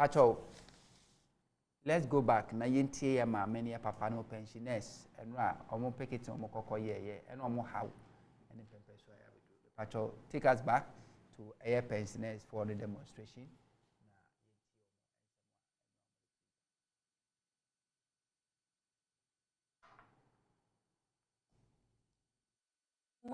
Pacho, let's go back. Na yentie ya ma many papa no pensioners and omo picket omo koko ye and omo how and Pacho, take us back to air pensioners for the demonstration.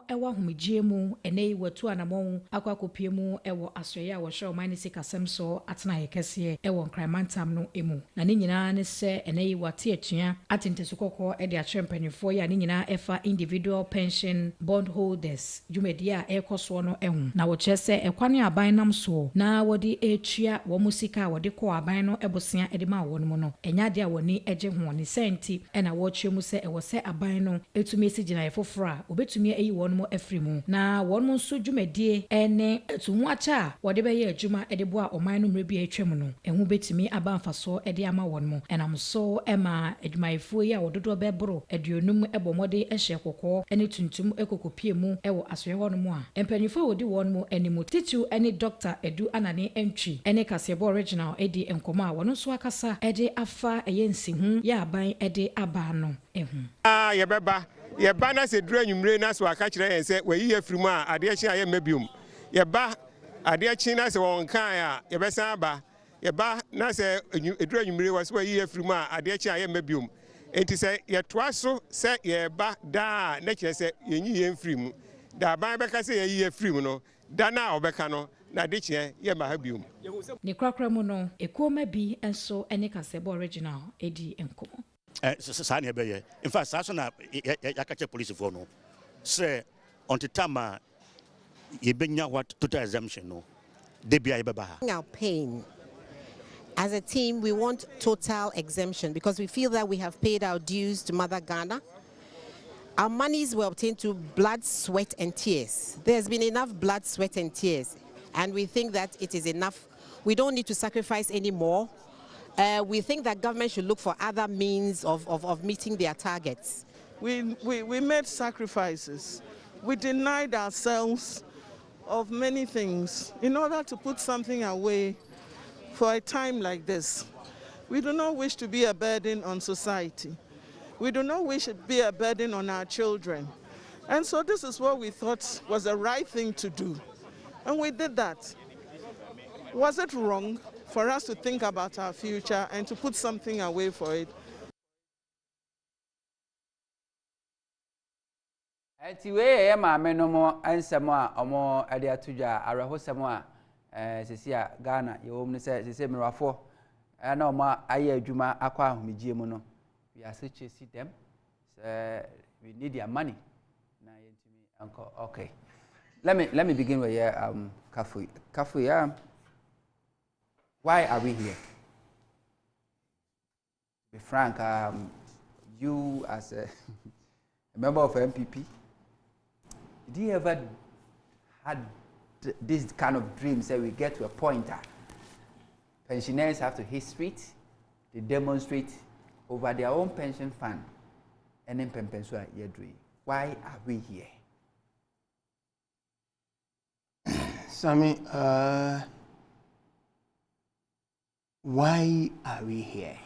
Ewa humijie mu ene watu anamon akwa kopie mu ewo asroye a wo hwe oman sika semso atena yekese ewo nkramantam no emu na ne nyina ne se ene wate atua atentesu kokko e de atrempanifo ya ne nyina efa individual pension bond holders jumedi a ekoso no ehu na wo kyese ekwane aban nam so na wodi atua wo musika wodi ko aban no ebosia ede ma wo no enya de a woni eje ho ne senti ena wo tue mu se ewo se aban no etumi sigina yefofora obetumi eyi wonmo afrimu na wonmo nso dwumadie ene etumu acha wode be ye adwuma ede bo a oman no mrebi atwam no ehu betumi aba mfaso ede ama wonmo enam so ema adwumayefo yi a wododo be boro aduonum ebomode ehye kokko ene tuntum ekokopie mu ewo asoye wonmo a empanifo wodi wonmo animu titu ene Dr. Edu Anane Entry ene kasebo original edi enkomo a wono so akasa ede afa eyensi hu ya aban ede aba no ehu yebeba ye ba na se dura nwumre na so aka kire yen se wayi afrimu a ade akyi aye mabium ye ba ade akyi na se won kan a ye besa aba ye ba na se dura nwumre was wayi afrimu a ade akyi aye mabium enti se ye toa so se ye ba da na kire se yenyi ye mfrimu da ban beka se yeyi afrimu no da na obeka no na de kire ye ma ha bium ni kwakra mu no ekoma bi enso ene kasebo original edi enkomo Sani ebeye. In fact, sasona yakache police for no. Say on the time yebenya what total exemption no. Debia yebeba. Our pain. As a team, we want total exemption because we feel that we have paid our dues to Mother Ghana. Our monies were obtained through blood, sweat, and tears. There's been enough blood, sweat, and tears, and we think that it is enough. We don't need to sacrifice anymore. We think that government should look for other means of meeting their targets. We made sacrifices. We denied ourselves of many things in order to put something away for a time like this. We do not wish to be a burden on society. We do not wish to be a burden on our children. And so this is what we thought was the right thing to do. And we did that. Was it wrong for us to think about our future and to put something away for it? Anyway, ma me no mo ansemo a omo ade atudwa arahosemo a sisi a Ghana ye wom ne sisi mirafo na omo aye adwuma akwa ahomegye mu no we are so chasing them we need their money na yentimi anko okay let me begin with Kafu why are we here? To be frank, you as a member of MPP, did you ever had this kind of dream? Say we get to a point that pensioners have to hit street, they demonstrate over their own pension fund, and then pension year. Why are we here? Sammy, why are we here?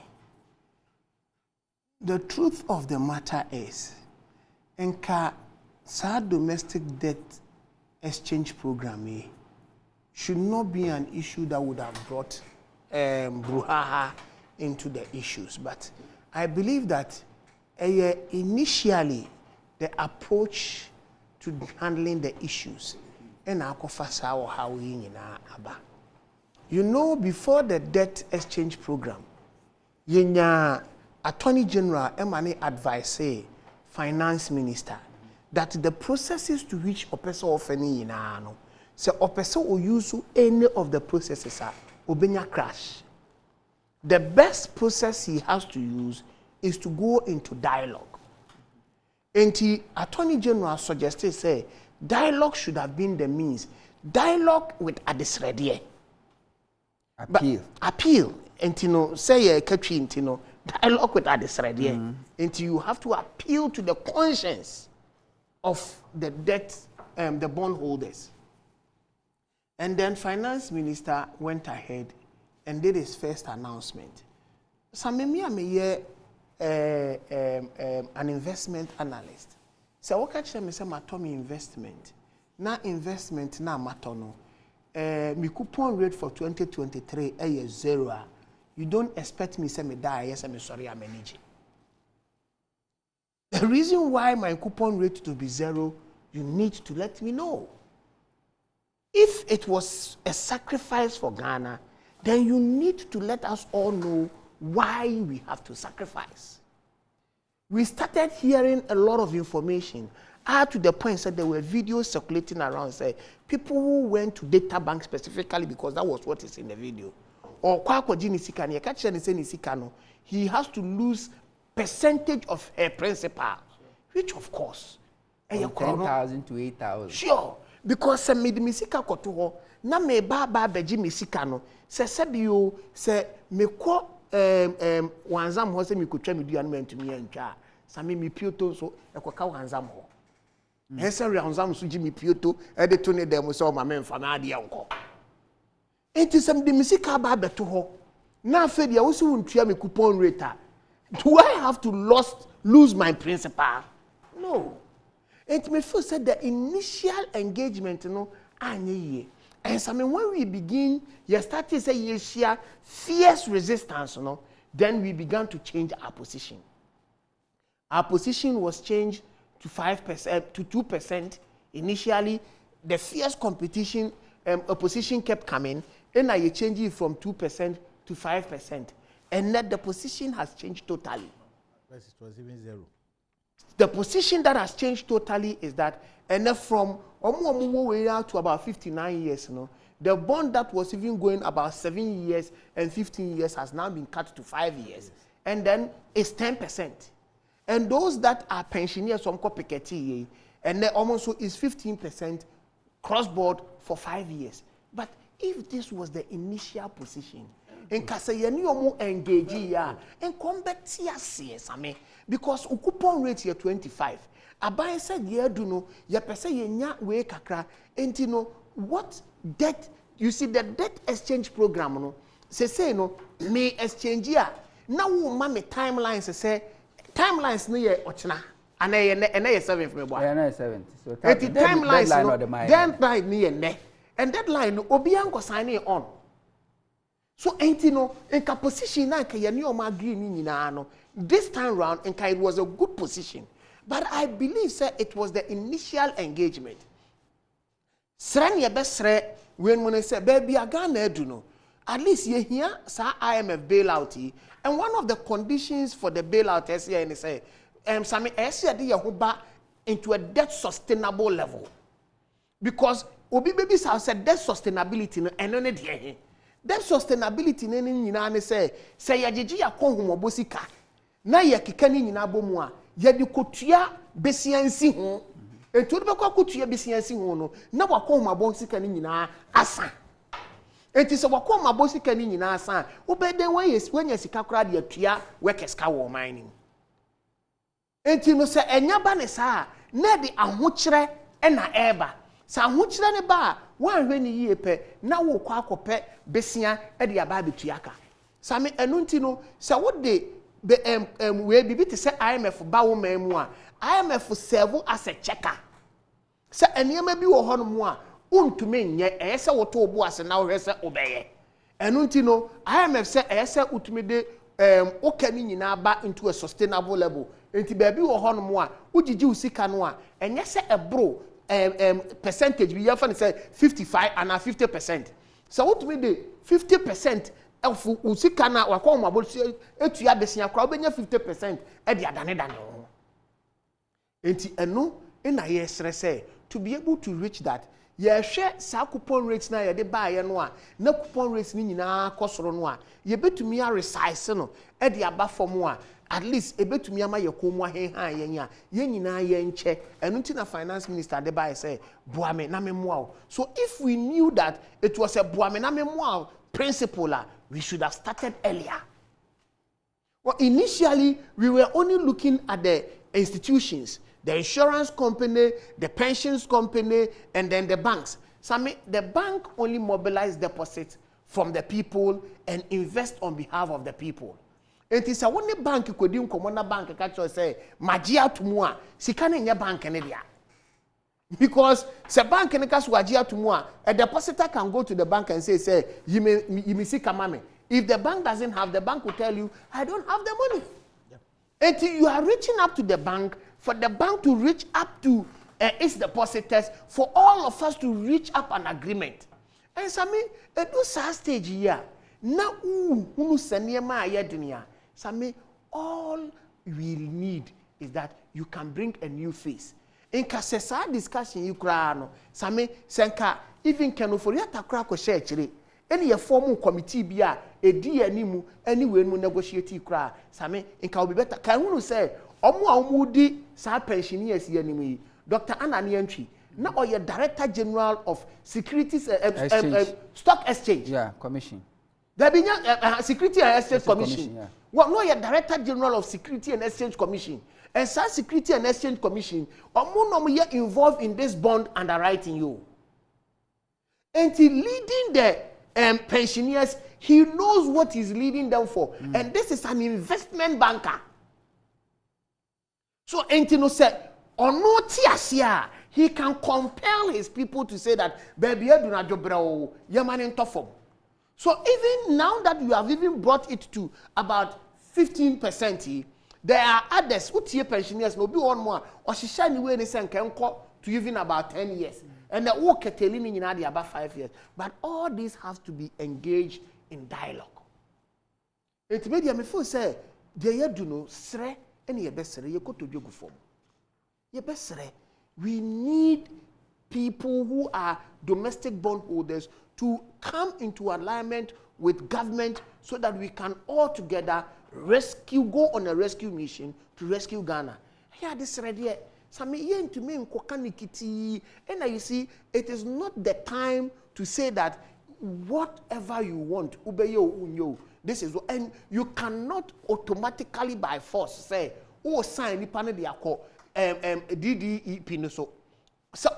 The truth of the matter is, Enka domestic debt exchange program should not be an issue that would have brought brouhaha into the issues. But I believe that initially the approach to handling the issues and how you know, before the debt exchange program, Yenya Attorney General Emani advised Finance Minister that the processes to which a person offering inano, so a person will use any of the processes are obenya crash. The best process he has to use is to go into dialogue. And the Attorney General suggested say dialogue should have been the means. Dialogue with adisredie. Appeal. And you know, say a catchy, you know, dialogue with adisredie. And you have to appeal to the conscience of the debt, the bondholders. And then Finance Minister went ahead and did his first announcement. So me an investment analyst. So what catch me say matomi investment. Na investment na matono. My coupon rate for 2023 is 0. You don't expect me say me die, yes, I'm sorry, I'm managing. The reason why my coupon rate to be 0, you need to let me know. If it was a sacrifice for Ghana, then you need to let us all know why we have to sacrifice. We started hearing a lot of information, to the point that there were videos circulating around, say people who went to data bank specifically because that was what is in the video. Or he has to lose percentage of her principal, which of course, 10,000 to 8,000. Sure, because se me misika koto ho na me ba beji misika no se sebio se me ko wanzam ho se me kotwa me dua no mentumi antwa sa me pioto so ekoka wanzam ho ese wanzam so ji me pioto e de to ne dem so ma me mfa na ade enko enti se me misika ba beto ho na afa dia wo so ntua me coupon rate. Do I have to lose my principal? No. It may feel said the initial engagement, and so when we begin, you start to say yes, fierce resistance, then we began to change our position. Our position was changed to 5% to 2%. Initially, the fierce competition, opposition kept coming, and now you change it from 2% to 5%. And that the position has changed totally. It was even 0. The position that has changed totally is that, and then from to about 59 years, the bond that was even going about 7 years and 15 years has now been cut to 5 years. And then it's 10%. And those that are pensioners from Kopeketi, and then almost is 15% cross-board for 5 years. But if this was the initial position, in Kasayani omo engage ya, in combat CSA, because coupon rate here 25. Abai said ye do no, ye pese ye nya we kakra, and you know what debt, you see the debt exchange program no, say no, me exchange ya. Now mama timelines say timelines no ye ochna. And I 7 for me boy. Yeah, 70. So timelines no, deadline ni ne. And deadline no obianko sign it on. So ain't no in position na ka ye o ma agree ni nyina no. This time round it was a good position. But I believe sir it was the initial engagement. Sren ye besre when we say baby Ghana do no. At least ye here sa IMF bailout and one of the conditions for the bailout is here and say Sami ese de ye ho ba into a debt sustainable level. Because obi baby said debt sustainability no eno ne de debt sustainability ne nyina ne say ya jeje ya konhumobo sika na ye keka ni nyina bomu a ye de kotua besiansi ho etu de bekwa kotua besiansi ho no na wakonhumobo sika ni nyina asa enti se wakonhumobo sika ni nyina asa obeden wanya sika kora de atua workers ka wo man ni enti no se enya ba ne sa na de ahokyere na eba sa ahokyere ne ba wanhwe ni yie pe na wo kwa akopɛ besia de aba betuaka same enu nti no se wo de we bibi te se IMF ba wo mamu a IMF serve as a checker se eniema bi wo hono mu a untume nye se wo to obu ase na wo hwese obeye enu nti no IMF se se utumi de okani nyina ba into a sustainable level enti ba bi wo hono mu a ugigi usika no a enye se ebro percentage we have say 55 and 50%. So what me the 50% of usika na wakon mabo etua besia kra obenya 50% e de adane dane ho. Enti eno na ye sere say to be able to reach that ye hwe sa coupon rate na ye de ba ye no a na coupon rate ni nyina kosoro no a ye betumi a resize no e de aba form a at least ebetumi ama ye komu ahenhan ye nya ye nyina ye nche enu nti na finance minister de ba say boame na memoa. So if we knew that it was a boame na memoa principle we should have started earlier. Well, initially we were only looking at the institutions, the insurance company, the pensions company, and then the banks. So the bank only mobilized deposits from the people and invest on behalf of the people. It is a one bank could do common bank catch say magia to moi, sikana in your bank and because the bank and magia to moi, a depositor can go to the bank and say you may see kamame. If the bank doesn't have, the bank will tell you, I don't have the money. Yeah. And you are reaching up to the bank for the bank to reach up to its depositors, for all of us to reach up an agreement. And so I mean, at this stage here, now all we need is that you can bring a new face. In Kasesa discussion, you cry no. Same senka even can for ya takra ko share chire. Any formal committee bia edi animu anyway no negotiate cry. Same in ka be better. Can who say omo a omo di sa pensioners ye animu yi. Dr. Anani Entry. Now or your Director General of Securities Stock Exchange. Yeah, Commission. There be Security and Exchange Commission. Yeah. Well, no, your Director General of Security and Exchange Commission. And such Security and Exchange Commission, or involved in this bond underwriting you. And he leading the pensioners, he knows what he's leading them for. And this is an investment banker. So Entino said, or no tiasia, he can compel his people to say that baby do not jobrao yaman in tofom. So even now that you have even brought it to about 15%, there are others who tier pensioners no be one more or she shine away in the can to even about 10 years. And the work telling me in about 5 years. But all this has to be engaged in dialogue. It made me feel say, they do no sre any best you go to jogu form. We need people who are domestic bondholders to come into alignment with government so that we can all together go on a rescue mission to rescue Ghana. Here this ready. And you see, it is not the time to say that whatever you want, this is what, and you cannot automatically by force say, oh, sign the panel they are called. DDEP so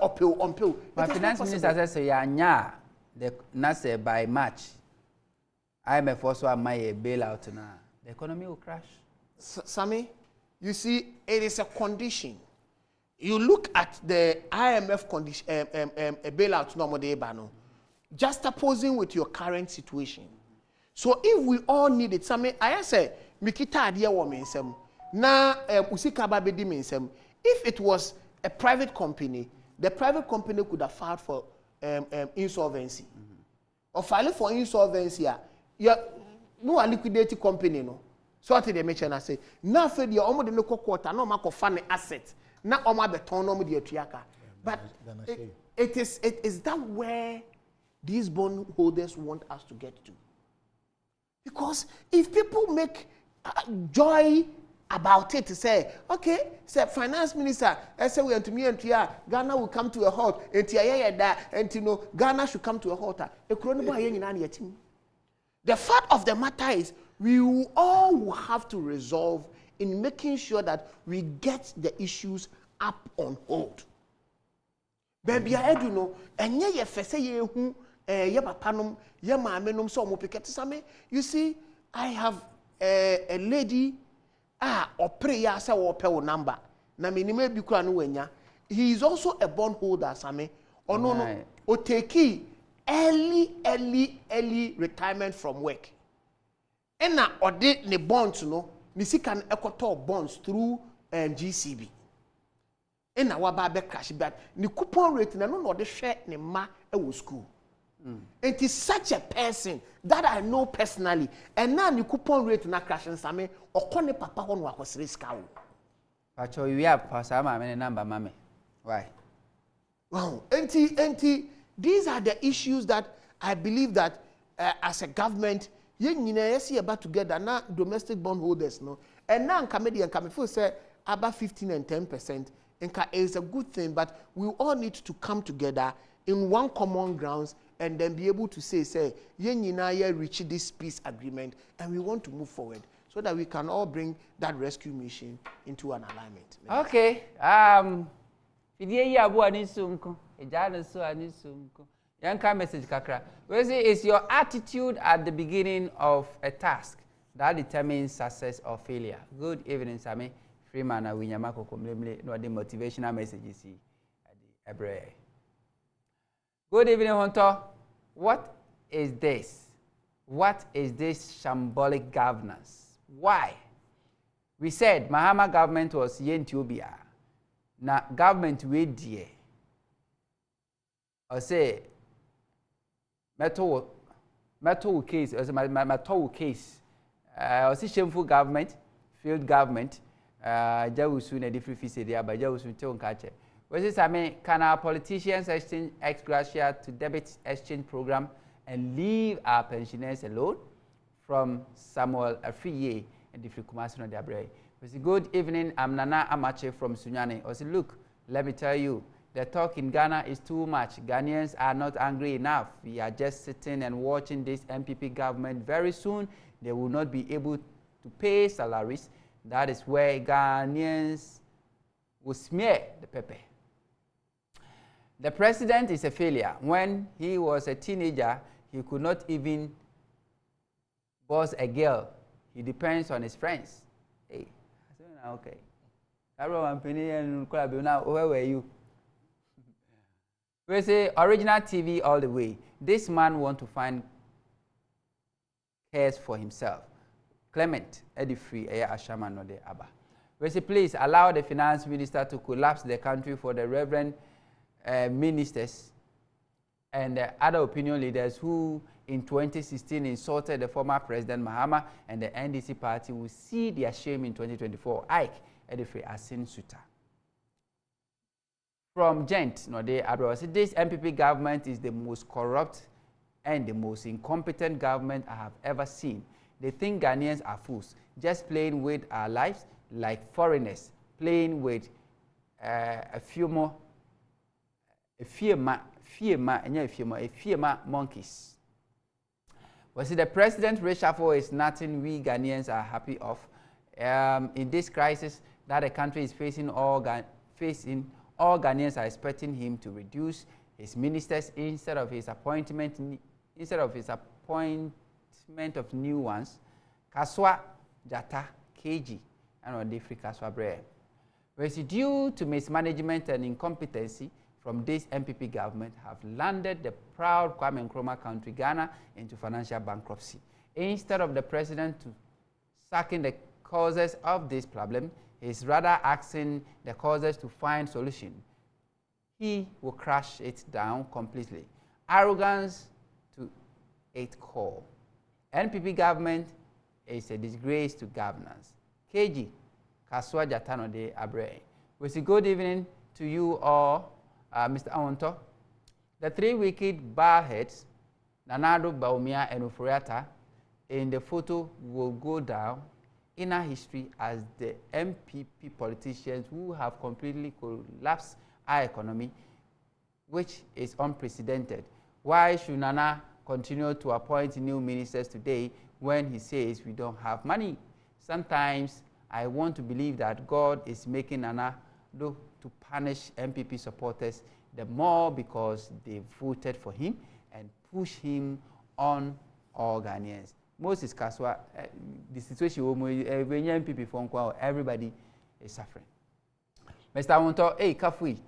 uphill. But finance minister says the NASA by March. IMF also my bailout now. The economy will crash. Sammy, you see, it is a condition. You look at the IMF condition, bailout normally, just opposing with your current situation. So if we all need it, Sammy, I say, Mikita idea woman some. Now, if it was a private company, the private company could have filed for insolvency. Or filing for insolvency, no a liquidated company, no. So what they mention, I say, now for the almost the local quarter, no mark of funny assets, not all my beton, no media triaka. But it is that where these bondholders want us to get to. Because if people make joy about it to say, okay, say finance minister, I say we to me and Ghana will come to a halt, and Ghana should come to a halt. The fact of the matter is, we all will have to resolve in making sure that we get the issues up on hold. Baby, I do know, and ye fese ye who ye papanum, ye mamenum so mo piketi. You see, I have a lady. Or prayer say or pay number. Na minime bi kura no wanya. He is also a bondholder, Same. Or no, or take early retirement from work. And na or de ne bonds no, ni can equator bonds through GCB. And na waba be crash but ni coupon rate na no de share ne ma e school. It is such a person that I know personally, and now the coupon rate na crashing same or kone papa on wakos risk out. Pacho, you have Pasama many number, mammy. Why? Wow, these are the issues that I believe that as a government, you see about together now domestic bondholders, no, and now comedian coming say about 15 and 10%. It's a good thing, but we all need to come together in one common grounds and then be able to say, reach this peace agreement, and we want to move forward so that we can all bring that rescue mission into an alignment. Okay. Yanka message kakra. We say it's your attitude at the beginning of a task that determines success or failure. Good evening, Sami. Freeman and Winyamako Komlemle, no the motivational messages. Good evening, Hunter. What is this? What is this shambolic governance? Why? We said Mahama government was Yentubia. Na government we die. Or say metal case, or metal case. Or say shameful government, failed government. Jawusu na different fees there, but Jawusu te unkache. What is I mean? Can our politicians exchange ex gratia to debit exchange program and leave our pensioners alone? From Samuel Afriye and different Kumasi no Diabre. We say good evening. I'm Nana Amache from Sunyani. I say look, let me tell you, the talk in Ghana is too much. Ghanaians are not angry enough. We are just sitting and watching this MPP government. Very soon, they will not be able to pay salaries. That is where Ghanaians will smear the pepper. The president is a failure. When he was a teenager, he could not even boss a girl. He depends on his friends. Hey, okay. Now, where were you? We say original TV all the way. This man want to find cares for himself. Clement Edifree Eya Ashaman no de Abba. We say please allow the finance minister to collapse the country for the reverend ministers and other opinion leaders who in 2016 insulted the former President Mahama, and the NDC party will see their shame in 2024. Ike Edifree Asin Suta. From Gent, no, this MPP government is the most corrupt and the most incompetent government I have ever seen. They think Ghanaians are fools, just playing with our lives like foreigners, playing with a few monkeys. Well, see, the president reshuffle is nothing we Ghanaians are happy of. In this crisis that the country is facing, all Ghanaians are expecting him to reduce his ministers instead of his appointment of new ones. Kaswa Jata KG and Odifri Kaswa Bre. Due to mismanagement and incompetency from this MPP government, have landed the proud Kwame Nkrumah country Ghana into financial bankruptcy. Instead of the president to sacking the causes of this problem, he is rather asking the causes to find solution. He will crash it down completely. Arrogance to its core. NPP government is a disgrace to governance. KG Kaswa Jatano de Abre. We say good evening to you all, Mr. Awonto. The three wicked barheads, Nanado, Baumia, and Ufuriata, in the photo will go down in our history as the MPP politicians who have completely collapsed our economy, which is unprecedented. Why should Nana continue to appoint new ministers today when he says we don't have money? Sometimes I want to believe that God is making Nana look to punish MPP supporters the more because they voted for him and push him on all Ghanaians. Moses Kaswa, the situation when MPP phone call, everybody is suffering. Mr. Awonto, hey, Kafui,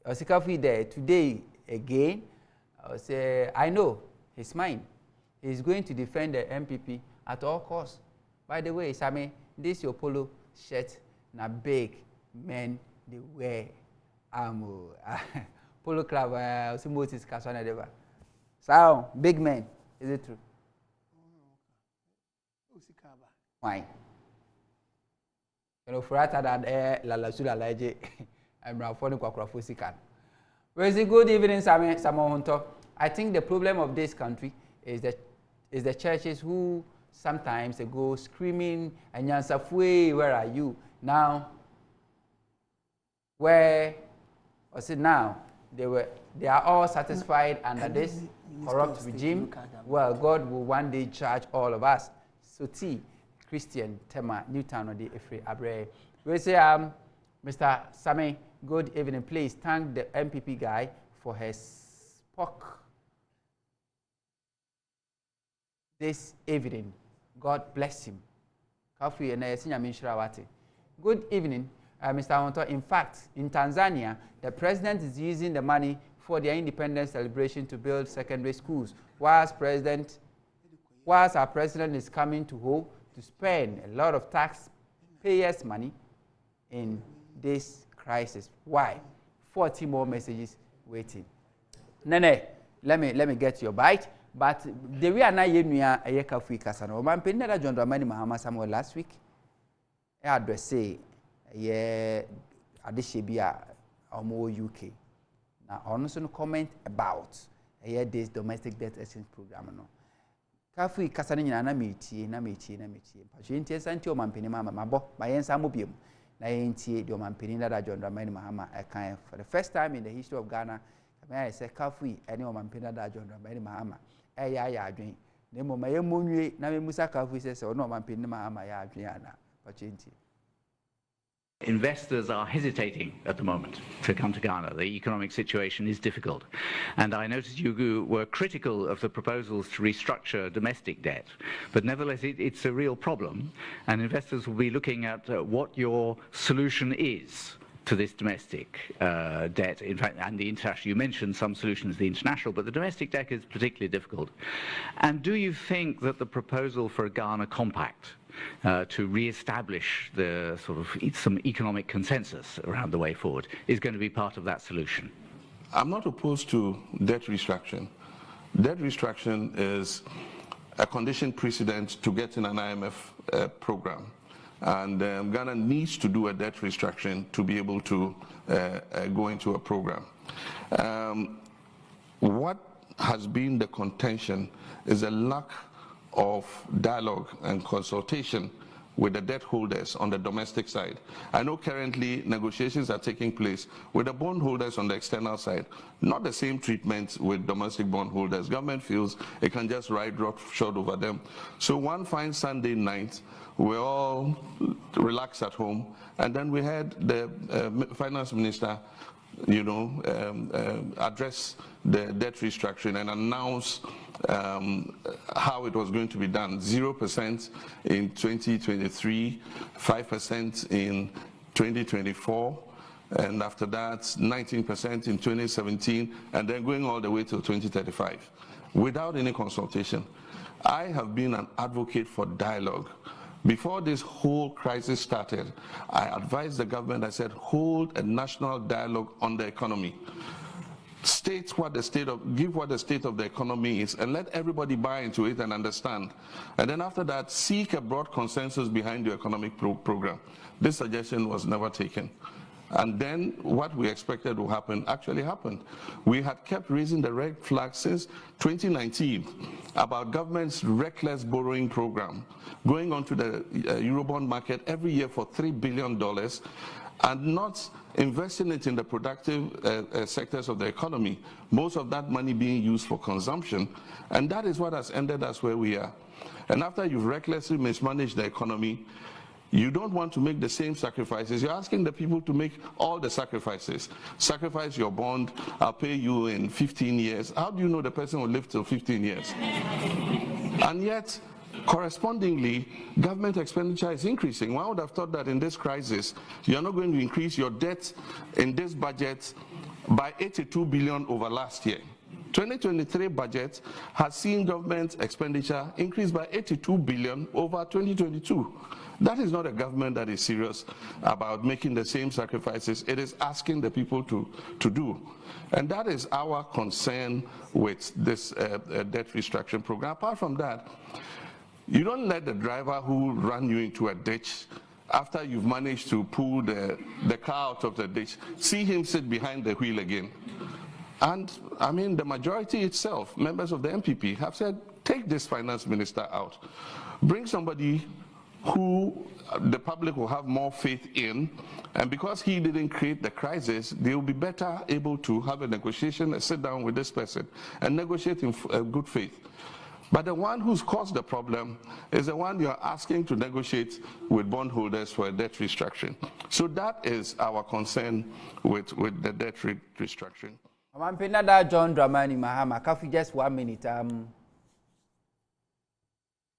Kafui there today again. Say, I know his mind. He's going to defend the MPP at all costs. By the way, Sammy, this your polo shirt na big men they wear. Polo club, Moses Kaswa na deva. So big men, is it true? Why? You know, for that, la sula laje, I'm Rafoni Kwakrafusikan. Very good evening, Samuel Hunter. I think the problem of this country is the churches who sometimes they go screaming and Yansafwe, where are you? Now, where was it now? They are all satisfied under this corrupt regime. Well, God will one day charge all of us. So Christian Tema Newtown or the Efre Abre. We say Mr. Sami, good evening. Please thank the MPP guy for his spoke this evening. God bless him. Good evening, Mr. Awonto. In fact, in Tanzania, the president is using the money for their independence celebration to build secondary schools, whilst our president is coming to Ho to spend a lot of taxpayers' money in this crisis. Why? 40 more messages waiting. Nene, let me get your bite. But the way I know you are a Kafui Casano, man, Penna John Dramani Mahama Samuel last week. I address say, yeah, Adishibia or more UK. Now, honestly, comment about this domestic debt exchange program. No, Kafui Casanina Namiti, Patiente Santo Mampini Mama, Mabo, my Ensamobium, Nainti, the Mampinina John Dramani Mahama, for the first time in the history of Ghana. I say Kafui, anyone Mampina John Dramani Mahama. Ya adwen nemo maye monwie na me musa kafu sese ono mampeni ma ama ya adwen ana pachinti. Investors are hesitating at the moment to come to Ghana. The economic situation is difficult. And I noticed you were critical of the proposals to restructure domestic debt. But nevertheless, it's a real problem. And investors will be looking at what your solution is to this domestic debt, in fact, and the international. You mentioned some solutions, the international, but the domestic debt is particularly difficult. And do you think that the proposal for a Ghana compact to re-establish the sort of some economic consensus around the way forward is going to be part of that solution? I'm not opposed to debt restructuring. Debt restructuring is a condition precedent to getting an IMF program. And Ghana needs to do a debt restructuring to be able to go into a program. What has been the contention is a lack of dialogue and consultation with the debt holders on the domestic side. I know currently negotiations are taking place with the bond holders on the external side. Not the same treatment with domestic bond holders. Government feels it can just ride roughshod over them. So one fine Sunday night, we all relaxed at home, and then we had the finance minister, address the debt restructuring and announce how it was going to be done. 0% in 2023, 5% in 2024, and after that 19% in 2017, and then going all the way to 2035 without any consultation. I have been an advocate for dialogue. Before this whole crisis started, I advised the government, I said, hold a national dialogue on the economy. Give what the state of the economy is, and let everybody buy into it and understand. And then after that, seek a broad consensus behind the economic program. This suggestion was never taken. And then what we expected to happen actually happened. We had kept raising the red flag since 2019 about government's reckless borrowing program, going onto the Eurobond market every year for $3 billion and not investing it in the productive sectors of the economy, most of that money being used for consumption. And that is what has ended us where we are. And after you've recklessly mismanaged the economy, you don't want to make the same sacrifices. You're asking the people to make all the sacrifices. Sacrifice your bond, I'll pay you in 15 years. How do you know the person will live till 15 years? And yet, correspondingly, government expenditure is increasing. One would have thought that in this crisis, you're not going to increase your debt in this budget by 82 billion over last year. 2023 budget has seen government expenditure increase by 82 billion over 2022. That is not a government that is serious about making the same sacrifices it is asking the people to do. And that is our concern with this debt restructuring program. Apart from that, you don't let the driver who ran you into a ditch, after you've managed to pull the car out of the ditch, see him sit behind the wheel again. And I mean, the majority itself, members of the MPP, have said, take this finance minister out. Bring somebody who the public will have more faith in, and because he didn't create the crisis, they will be better able to have a negotiation and sit down with this person and negotiate in good faith. But the one who's caused the problem is the one you're asking to negotiate with bondholders for a debt restructuring. So that is our concern with the debt restructuring. I'm Pinada John Dramani Mahama. Coffee just 1 minute.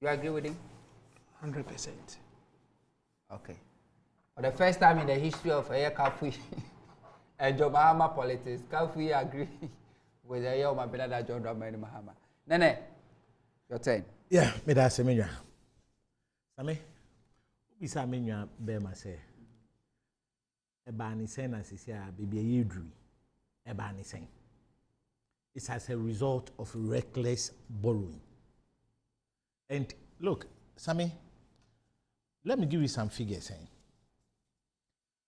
You agree with him? 100%. Okay. For the first time in the history of Air Coffee and John Mahama politics, Coffee agree with Air Pinada John Dramani Mahama. Nene, your turn. Yeah, me da se menwa. Same. Bisa menwa be ma se. E ba ni sen na sisi a bibia yedru. E ba ni sen. It's as a result of reckless borrowing. And look, Sammy, let me give you some figures.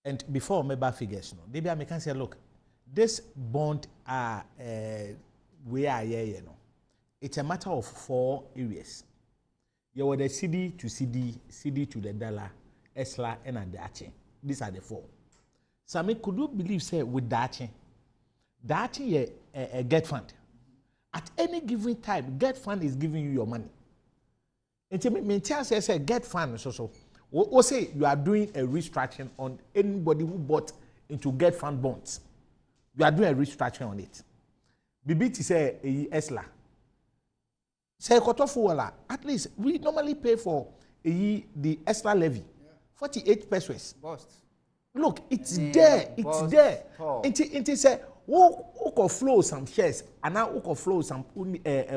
And before me ba figures, no, maybe I can say, look, this bond are we are here, you know. It's a matter of 4 areas. You have the CD to CD, CD to the dollar, ESLA, and Adachi. These are the 4. Sammy, could you believe, say, with Dachi? Dachi a get fund. At any given time, get fund is giving you your money. And to maintain, say, get fund, so. Or say you are doing a restructuring on anybody who bought into get fund bonds. You are doing a restructuring on it. BBT say ESLA. Say at least we normally pay for the extra levy, 48 pesos. Bust. Look, it's there. It's there. It say who could flow some shares and now who could flow some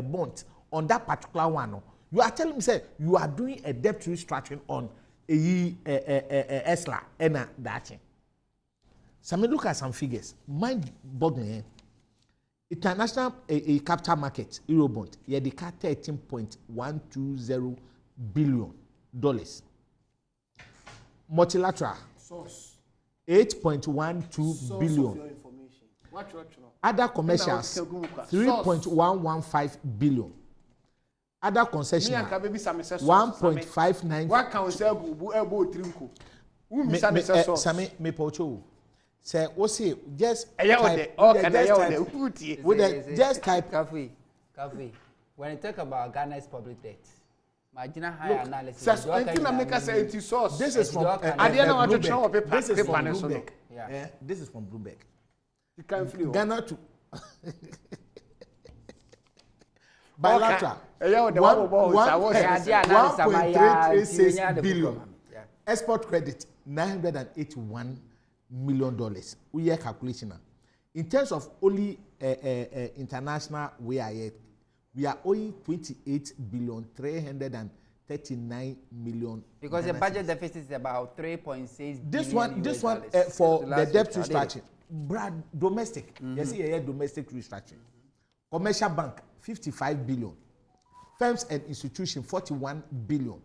bonds on that particular one. You are telling me say you are doing a debt restructuring on ESLA and that. So me look at some figures. Mind-boggling. International capital market, Eurobond, yeah, they cut $13.120 billion. Multilateral, Source. 8.12 billion. Other commercials, 3.115 billion. Other concessions, 1.59. What can we say? Sami me pocho. Say, what say? Just just type coffee. When you talk about Ghana's public debt, imagine high analysis. This is from Bloomberg. Yeah, this is from Bloomberg. You can't flee. Ghana to bilateral 1.336 billion. Export credit $981 million. We are calculation. In terms of only international, we are owing 28,339 million. Because the budget deficit is about 3.6 billion. This one for the debt restructuring. Brad, domestic. You see here domestic restructuring. Commercial bank 55 billion. Firms and institutions 41 billion.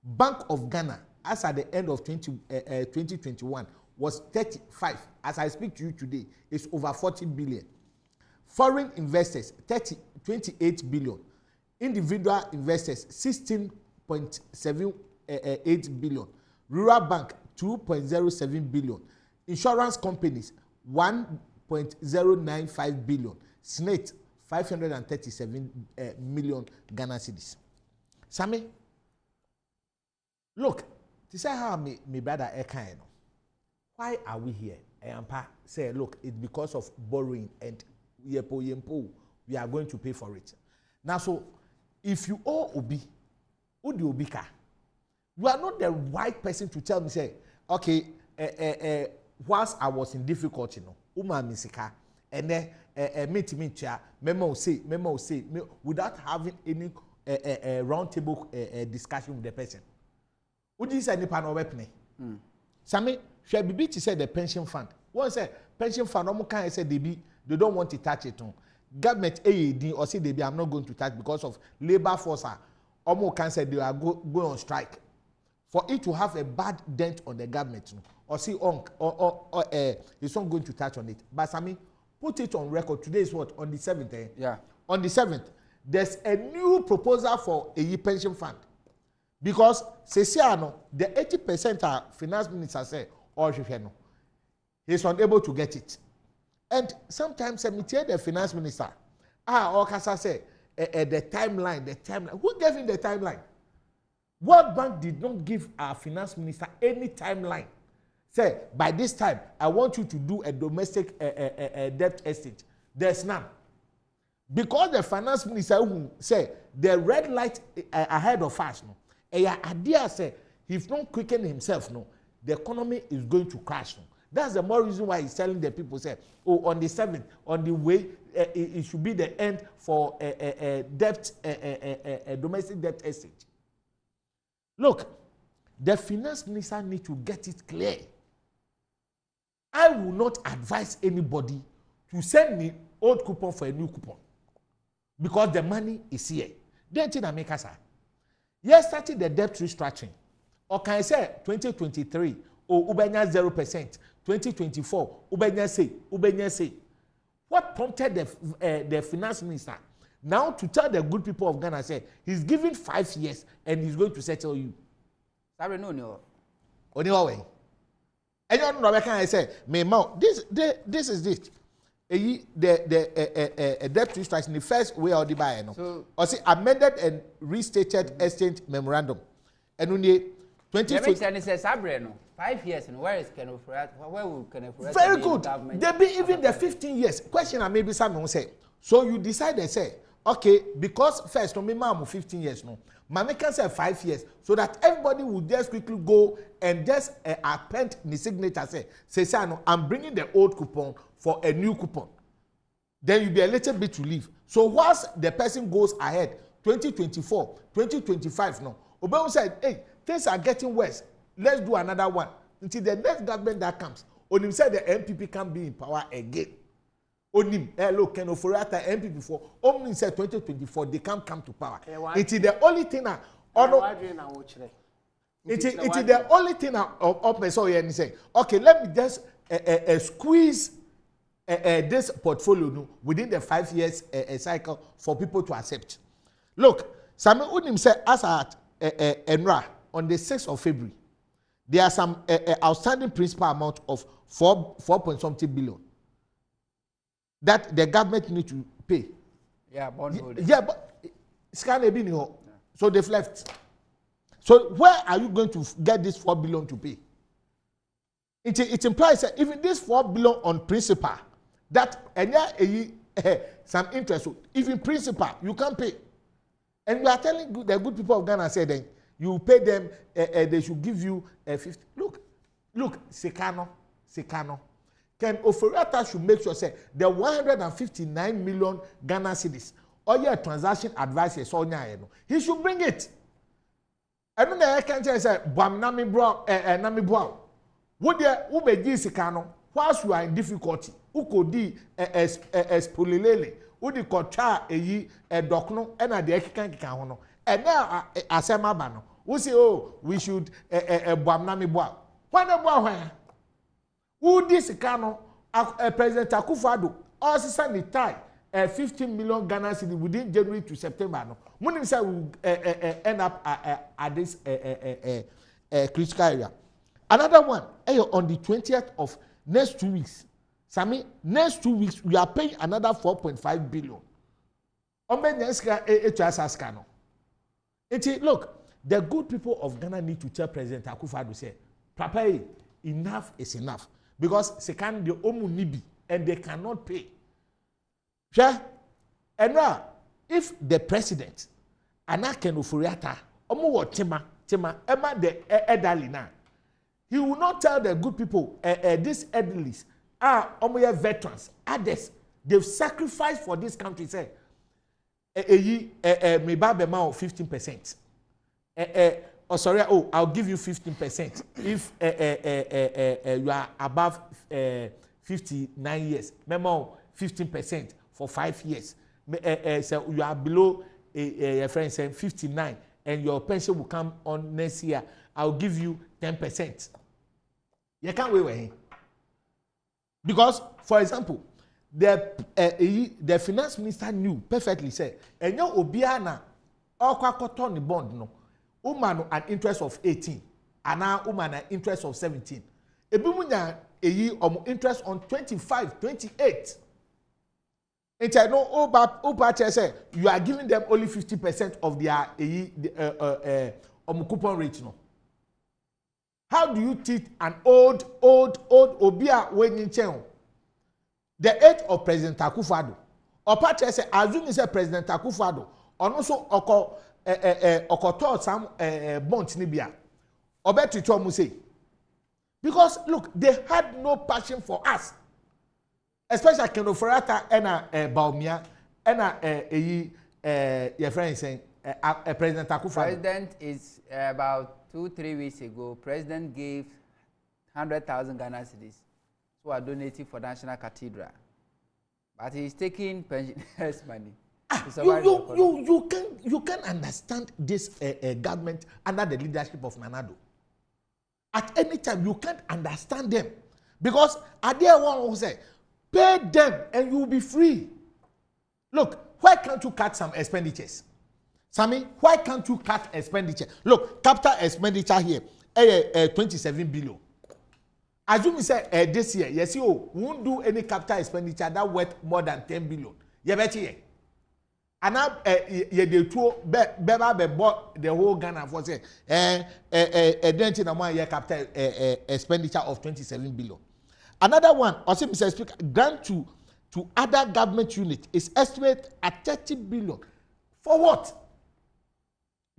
Bank of Ghana, as at the end of 2021, was 35. As I speak to you today, it's over 40 billion. Foreign investors 28 billion. Individual investors 16.78 billion. Rural bank 2.07 billion. Insurance companies 1.095 billion. SNET 537 million Ghana cedis. Sammy, look, this is how my brother Eka. Why are we here? Ampa say, look, it's because of borrowing and we are going to pay for it. Now, so if you owe Obi, who do Obi ka? You are not the right person to tell me, say, okay, whilst I was in difficulty, Uma Misika, and then memo say, without having any round table discussion with the person. Would you say any panel weapon? Sammy, should be to say the pension fund. One say pension fund, no can say they don't want to touch it on. Government AED or say I'm not going to touch because of labor force. Almost can say they are going on strike. For it to have a bad dent on the government, or see it's not going to touch on it. But Sammy, put it on record. Today is what? On the 7th. Yeah. On the 7th, there's a new proposal for a pension fund. Because Ceciano, the 80% our finance minister say, or he's unable to get it. And sometimes I meet the finance minister. Or Kasa say, the timeline. Who gave him the timeline? World Bank did not give our finance minister any timeline. Say, by this time, I want you to do a domestic debt estate. There's none. Because the finance minister who say the red light ahead of us, no, idea say if not quicken himself, no, the economy is going to crash. No. That's the more reason why he's telling the people say, oh, on the 7th, on the way, it should be the end for debt, domestic debt exchange. Look, the finance minister need to get it clear. I will not advise anybody to send me old coupon for a new coupon because the money is here. Then thing I make us. Yes, starting the debt restructuring. Or can I say 2023 or ubenya 0%, 2024 ubenya say. What prompted the finance minister now to tell the good people of Ghana say he's giving 5 years and he's going to settle you? Sorry, no. Only and you know, can I say, me mouth this is it. The debt restructuring, the first way of the buy, no. So, or see amended and restated exchange memorandum. And only 2020 says 5 years, and where is where will very good. There be even the 15 years. Question and maybe someone say. So you decide they say, okay, because first no me 15 years no. Mama can say 5 years so that everybody will just quickly go and just append the signature say no, I'm bringing the old coupon for a new coupon. Then you be a little bit relief. So once the person goes ahead, 2024, 2025 no. Obama said, hey, things are getting worse. Let's do another one. Until the next government that comes, Onim said the MPP can be in power again. Onim, hello, Ken Oforiatta, MPP for Onim said 2024, they can't come to power. It is the only thing that it is the only thing that so you say, okay, let me just squeeze this portfolio within the 5 years cycle for people to accept. Look, Samuel Onim said as at Enra on the 6th of February, there are some outstanding principal amount of 4.something billion that the government need to pay. Yeah, bondholders. Yeah, but so they've left. So where are you going to get this 4 billion to pay? It implies that even this 4 billion on principal, that some interest, even principal, you can't pay. And we are telling the good people of Ghana, say then, you pay them, they should give you 50. Look, Sekano. Ken Oforiatta should make sure, say, the 159 million Ghana cedis, or your transaction advice, he should bring it. I don't know, I can't say, Bam Nami Bro, Nami Bro. Would you be Sekano, whilst you are in difficulty, who could be Spolilele, who the Kocha, a docno, and a decan, and now Asema Bano. We say, oh, we should Nami Bro. Why who this Kano, President Akufo-Addo, also send the tie 15 million Ghana cedi within January to September. No, money say will end up at this critical area. Another one, on the 20th of next 2 weeks. Sami, next 2 weeks we are paying another 4.5 billion. Look, the good people of Ghana need to tell President Akufo-Addo say, Papa, enough is enough. Because they can the omunibi and they cannot pay. Sure? And now, if the president, Ken Oforiatta, Tema, Emma the Edalina, he will not tell the good people, these elderlies, veterans, others, they've sacrificed for this country, say, me babe 15%. Oh, sorry, I'll give you 15% if you are above 59 years. Remember, 15% for 5 years. So you are below a friend saying 59 and your pension will come on next year. I'll give you 10%. You can't wait with him. Because, for example, the finance minister knew perfectly, said, and you obiana or kwakoton the bond no. Woman an interest of 18 and now woman an interest of 17. Ebimunya interest on 25, 28. And I know Oba say you are giving them only 50% of their coupon rate. No. How do you teach an old Obia when you change? the age of President Akufo-Addo. Or part say assuming say President Akufo-Addo or also okoto some bonds ni bia. Obeti to say. Because look, they had no passion for us. Especially Kenoforata and Baumia and your friend saying President Akufo-Addo. President is about 2-3 weeks ago. President gave 100,000 Ghana cedis who are donating for National Cathedral, but he's taking pensioners' money. You can understand this government under the leadership of Nanado. At any time, you can't understand them because I dare one who say, pay them and you will be free. Look, why can't you cut some expenditures? Sammy, why can't you cut expenditure? Look, capital expenditure here, 27 billion. Assume you say this year, yes, you won't do any capital expenditure that worth more than 10 billion. You bet you. And now, you bought the whole Ghana for say, then one year capital expenditure of 27 billion. Another one, also Mr. Speaker, grant to other government units is estimated at 30 billion. For what?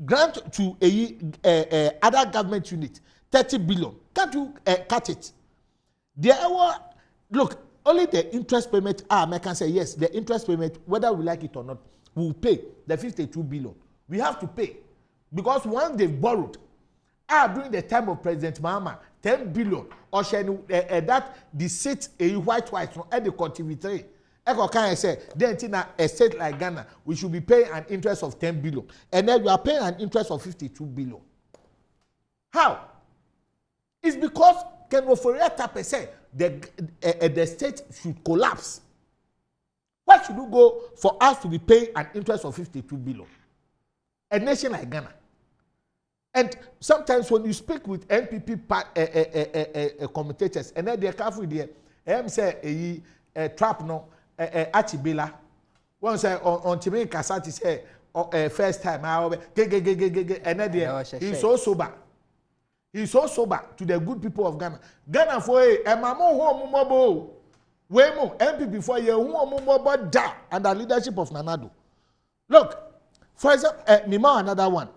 Grant to other government unit 30 billion. Can't you cut it? Look, only the interest payment. I can say yes, the interest payment, whether we like it or not, we will pay the 52 billion. We have to pay because once they've borrowed, during the time of President Mahama, 10 billion or that the seat white at the continuity. Eko can say then a state like Ghana, we should be paying an interest of 10 billion, and then you are paying an interest of 52 billion. How? It's because the state should collapse. Why should you go for us to be paying an interest of 52 billion? A nation like Ghana. And sometimes when you speak with NPP commentators, and then they're careful there, say a trap no Achibela. One say on Timmy Kasati say first time and then he's so sober. He's so sober to the good people of Ghana. Ghana for a mamo home mobo. Wemo NPP for ye home da under leadership of Nanado. Look, for example, Nima another one.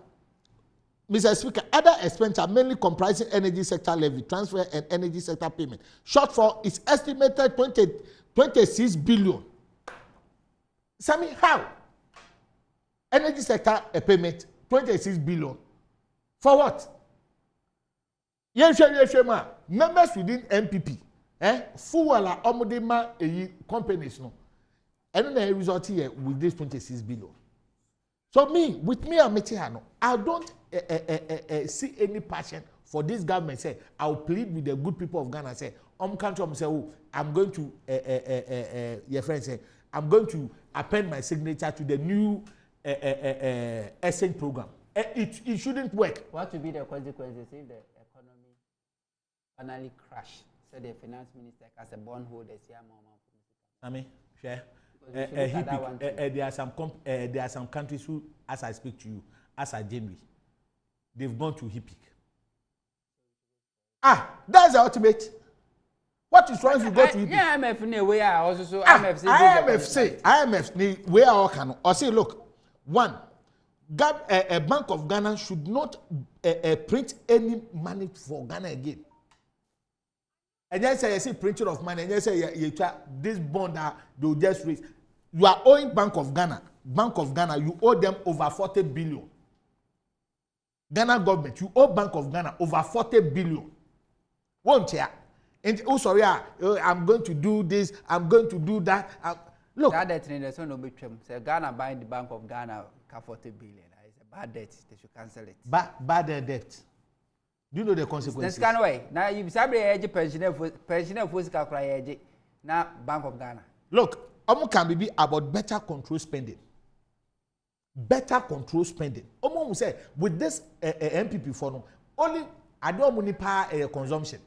Mr. Speaker, other expenditure mainly comprising energy sector levy, transfer and energy sector payment. Shortfall is estimated 26 billion. Sammy, how? Energy sector payment, 26 billion. For what? Yes, members within MPP, fuwala omodema companies no. And then the result here with this 26 billion. So with me, I don't see any passion for this government. Say, I'll plead with the good people of Ghana. Say, country, say, oh, I'm going to, your friend say, I'm going to append my signature to the new exchange program. It shouldn't work. What will be the consequences if the economy finally crash? Say the finance minister as a bondholder. I mean, share. There are some countries who, as I speak to you, as I January, they've gone to HIPIC. That's the ultimate. What is wrong if you go to HIPIC? Yeah, IMF ne way also so IMF ne way I can or say look, one, a Bank of Ghana should not print any money for Ghana again. And then say, you see printing of money, and then say, this bond they will just raise. You are owing Bank of Ghana, you owe them over 40 billion. Ghana government, you owe Bank of Ghana over 40 billion. Won't you? And oh, sorry, I'm going to do this, I'm going to do that. Look. That debt in the son of Bicham. Say Ghana buying the Bank of Ghana 40 billion. It's a bad debt. They should cancel it. Bad debt. Do you know the consequences? This kind of way. Now you sabi edge pensioner physical cry edge. Now Bank of Ghana. Look, can be about better control spending. Better control spending. Will say with this MPP for no only I don't money power consumption.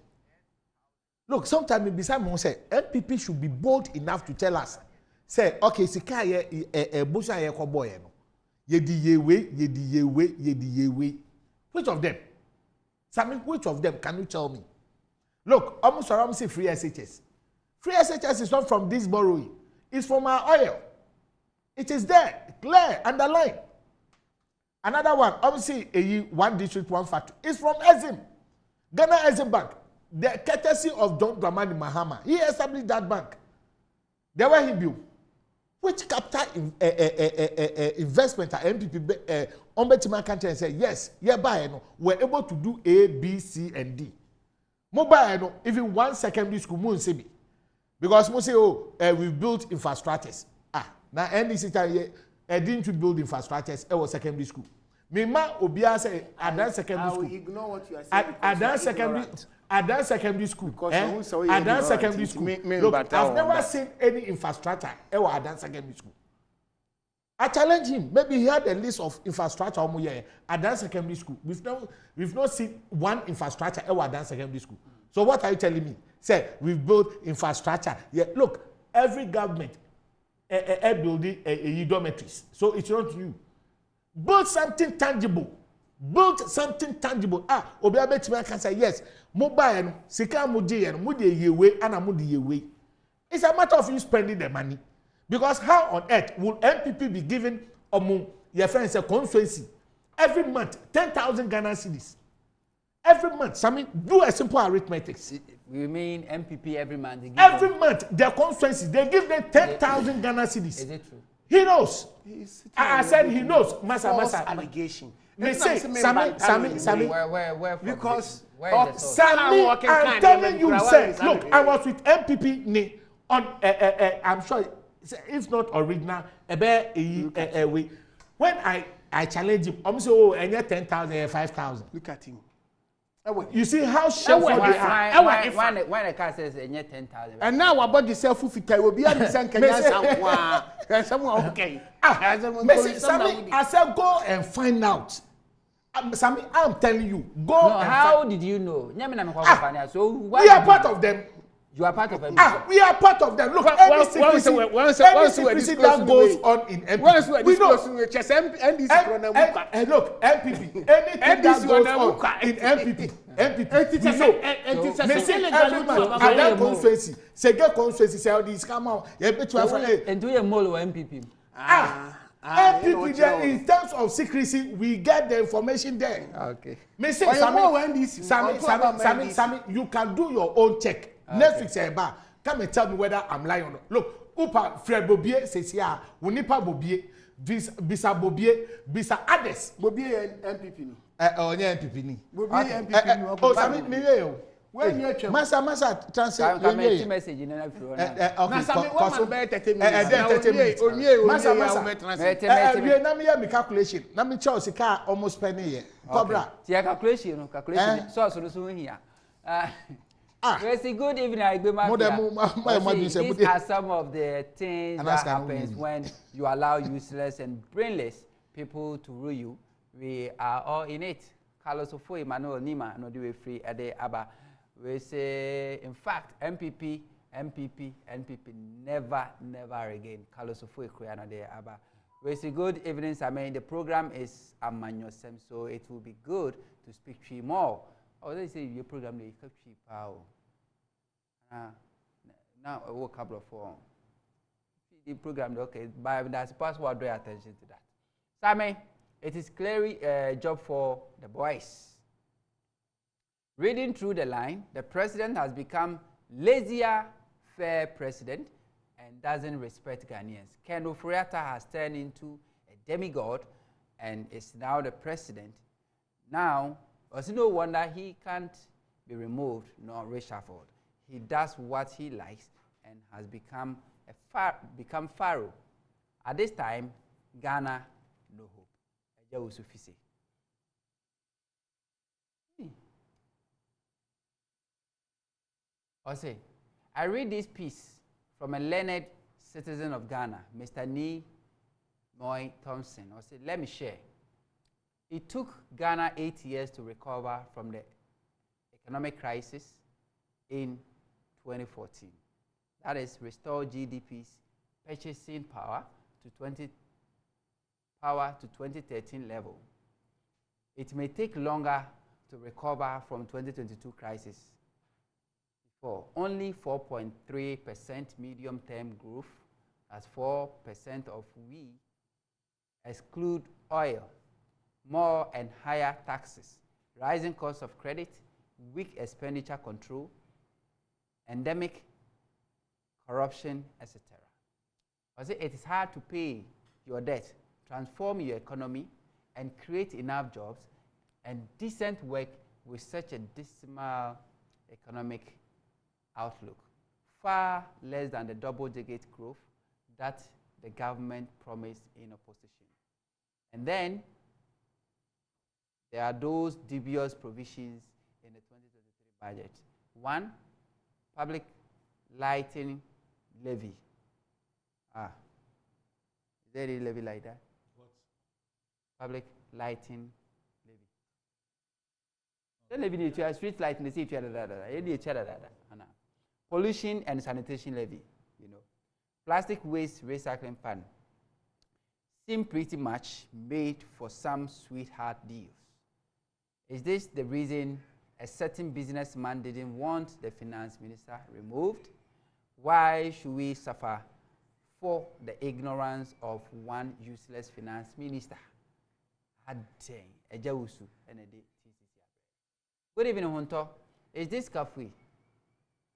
Look, sometimes beside me say MPP should be bold enough to tell us. Say okay, sika ye busha ye ko boy no. Ye di yewe. Which of them? Which of them can you tell me? Look, almost around say free SHS. Free SHS is not from this borrowing. It's from our oil. It is there, clear, underlined. Another one, obviously, one district, one factory. It's from Exim. Ghana Exim Bank. The courtesy of John Dramani Mahama. He established that bank. There were he built. Which capital investment at MPP Ombudsman country and say, yes, hereby we're able to do A, B, C, and D. Mobile, even one secondary school, because we say, we've built infrastructures. Now, NDC didn't you build infrastructures? It was secondary school. Mima Obia say Adan secondary school. I will ignore what you are saying. Adan secondary school. Adan secondary school. Look, I've never seen any infrastructure at Adan secondary school. I challenge him. Maybe he had a list of infrastructure at Adan secondary school. We've not seen one infrastructure at Adan secondary school. So what are you telling me? Say we've built infrastructure. Yeah, look, every government building dormitories. So it's not you. Build something tangible. Build something tangible. Obiabeti can say yes. Mobile, sika mudi yewe, ana mudi yewe. It's a matter of you spending the money. Because how on earth will MPP be given your friends a constituency every month 10,000 Ghana cedis? Every month, Sami, do a simple arithmetic. We mean MPP every month? Every month, their constituencies, they give them 10,000 Ghana cedis. Is it true? He knows. I said he knows. Masa. Allegation. They say, Sami. Where because Sami, I'm telling you, sir. Look, I was with MPP on, I'm sure, if not original, when I challenge him, I'm so, and you're 10,000, 5,000. Look at him. You see how shameful they are. Why the car says 10,000? And now about the self-fulfillment, will be a decent Kenyan someone. Okay. I said, go and find out. Sami, I'm telling you, go. No, how did you know? So we are part of them. You are part of them. We are part of them. Look, any secrecy that goes on in MPP. We know. Look, MPP. Anything that goes on in MPP. We know. They say every man, and that constituency, say get constituency, say all these come out. And do you mole MPP? MPP, in terms of secrecy, we get the information there. Okay. Sami, you can do your own check. Okay. Netflix come and tell me whether I'm lying or not. Look, Upa Fred Bobie says here, Unipa Bobie, Bisa Bobie, Bisa Ades. Bobie MPP. MPP. Bobie MPP. Oh, Sami, me. When you Masa translate. Can message in every one. Okay. Sami, what man better 30 minutes. Masa. Na me my calculation. Na me choose car almost penny here. Cobra. Tia calculation. So here. Very good evening, These are some of the things that happens when you allow useless and brainless people to rule you. We are all in it. Carlos Ofo, Emmanuel Nima, no do free a day Abba. We say, in fact, MPP, never again. Carlos Ofo, Kriana de Abba. We say good evening, Samen. The program is Amanyosem, so it will be good to speak to you more. Oh, they say your program is cheap. Now I woke up for the program. Okay, but that's password. Draw attention to that. Sammy, it is clearly a job for the boys. Reading through the line, the president has become lazier, fair president, and doesn't respect Ghanaians. Ken Oforiatta has turned into a demigod and is now the president. Now, it's no wonder he can't be removed nor reshuffled. He does what he likes and has become Pharaoh. At this time, Ghana, no hope. I read this piece from a learned citizen of Ghana, Mr. Ni Moy Thompson. Let me share. It took Ghana 8 years to recover from the economic crisis in 2014. That is, restore GDP's purchasing power to 2013 level. It may take longer to recover from 2022 crisis for only 4.3% medium-term growth, as 4% of we exclude oil, more and higher taxes, rising cost of credit, weak expenditure control, endemic corruption, etc. It is hard to pay your debt, transform your economy, and create enough jobs and decent work with such a dismal economic outlook, far less than the double-digit growth that the government promised in opposition. And then there are those dubious provisions in the 2023 budget. One, public lighting levy. Is there a levy like that? What? Public lighting levy. The levy need to street lighting. They see each other. Pollution and sanitation levy. You know, plastic waste recycling fund. Seem pretty much made for some sweetheart deals. Is this the reason a certain businessman didn't want the finance minister removed? Why should we suffer for the ignorance of one useless finance minister? Good evening, Hunter. Is this Kafui?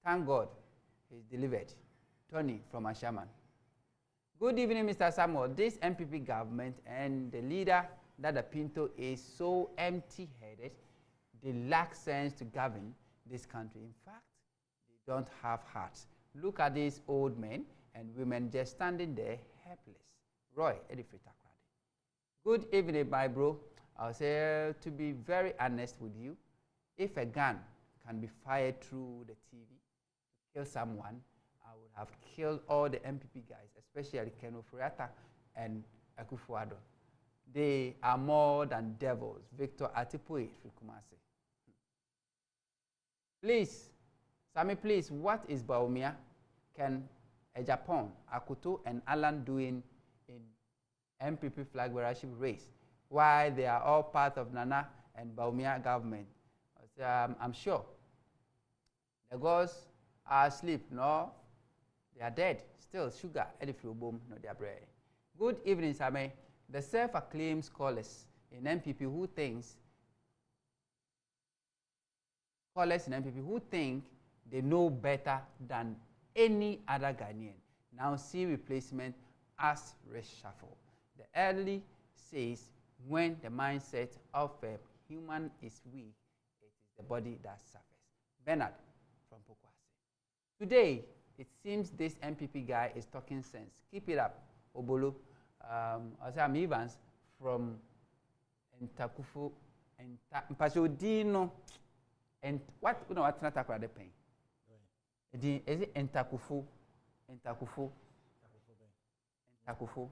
Thank God he's delivered. Tony from Ashaman. Good evening, Mr. Samuel. This MPP government and the leader, Dada Pinto, is so empty-headed, they lack sense to govern this country. In fact, they don't have hearts. Look at these old men and women just standing there helpless. Roy, Edifrita Krade. Good evening, my bro. I'll say, to be very honest with you, if a gun can be fired through the TV to kill someone, I would have killed all the MPP guys, especially Ken Ofuriatta and Akufo-Addo. They are more than devils. Victor Atipoe Fikumase. Please, Sami, please, what is Baumia, Ken Japan, Akuto, and Alan doing in MPP flag bearership race? Why they are all part of Nana and Baumia government? I'm sure the girls are asleep. No, they are dead. Still, sugar, Ediflu boom, no, they are bread. Good evening, Sami. The self-acclaimed scholars in MPP who think they know better than any other Ghanaian now see replacement as reshuffle. The early says when the mindset of a human is weak, it is the body that suffers. Bernard from Pokwase. Today, it seems this MPP guy is talking sense. Keep it up, Obolo. I'm Evans from Ntakufu. Mpasodino. And what what's not a pain? Is it Ntakufu? Ntakufu. Okay.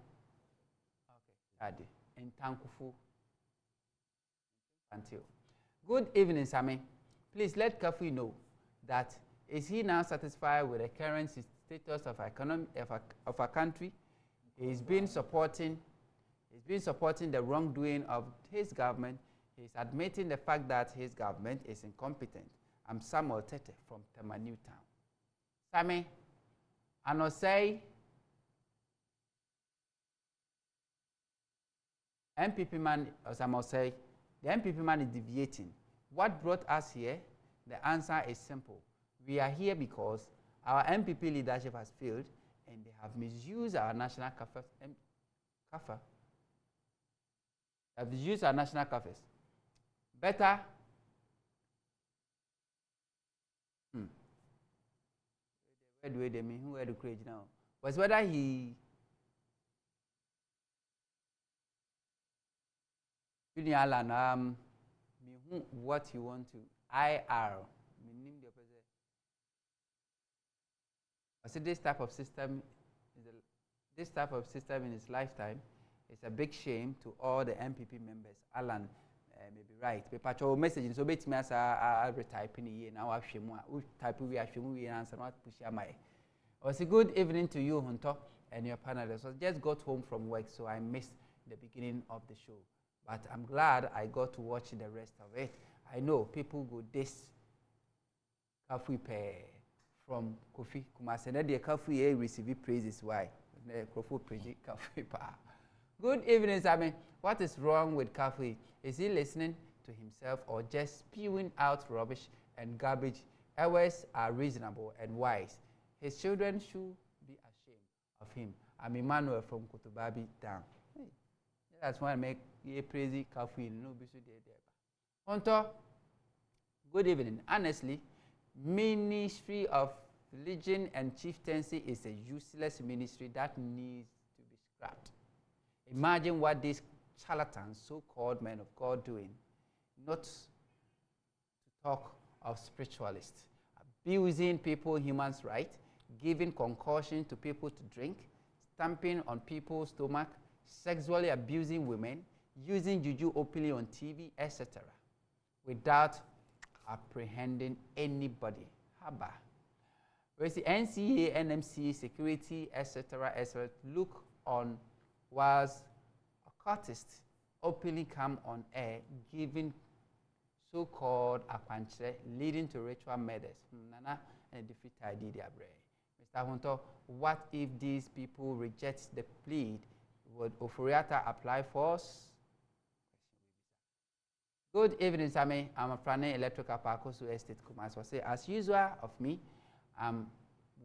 Adi. Ntankufu. Until. Good evening, Sami. Please let Kafui know that is he now satisfied with the current status of our country? He's been supporting the wrongdoing of his government. He's admitting the fact that his government is incompetent. I'm Samuel Tete from Tema Newtown. Sami, I know say MPP man, as I must say, the MPP man is deviating. What brought us here? The answer is simple. We are here because our MPP leadership has failed and they have misused our national coffers. Have used our national coffers. Better. Where do they mean? Who are the crazy now? Was whether he Alan, what you want to IR. I said this type of system in his lifetime is a big shame to all the MPP members. Alan may be right. But patrol messaging so bet me as I retype in a year now. I've type we answer not push my. It was a good evening to you, Hunter, and your panelists. I just got home from work, so I missed the beginning of the show. But I'm glad I got to watch the rest of it. I know people go this Kafui pay. from Kofi Kumasi. Then the Kofi receive praises. Why? The Kofi praise Kofi pa. Good evening, Sammy. What is wrong with Kofi? Is he listening to himself or just spewing out rubbish and garbage? Ours are reasonable and wise. His children should be ashamed of him. I'm Emmanuel from Kotobabi down. Hey, that's why I make a crazy Kofi. No, be so there. Hunter, good evening. Honestly, Ministry of Religion and Chieftaincy is a useless ministry that needs to be scrapped. Imagine what these charlatans, so-called men of God, doing. Not to talk of spiritualists, abusing people's human rights, giving concussion to people to drink, stamping on people's stomach, sexually abusing women, using juju openly on TV, etc., without apprehending anybody. Haba. Whereas the NCA, NMC, security, etc., look on whilst occultists openly come on air giving so-called akwanche leading to ritual murders. Nana and defeat idea. Mr. Hunter, what if these people reject the plea? Would Oforiata apply force? Good evening, Sammy. I'm a Frane Electrical Parkosu Estate, Kumasi. Say, as usual of me, I'm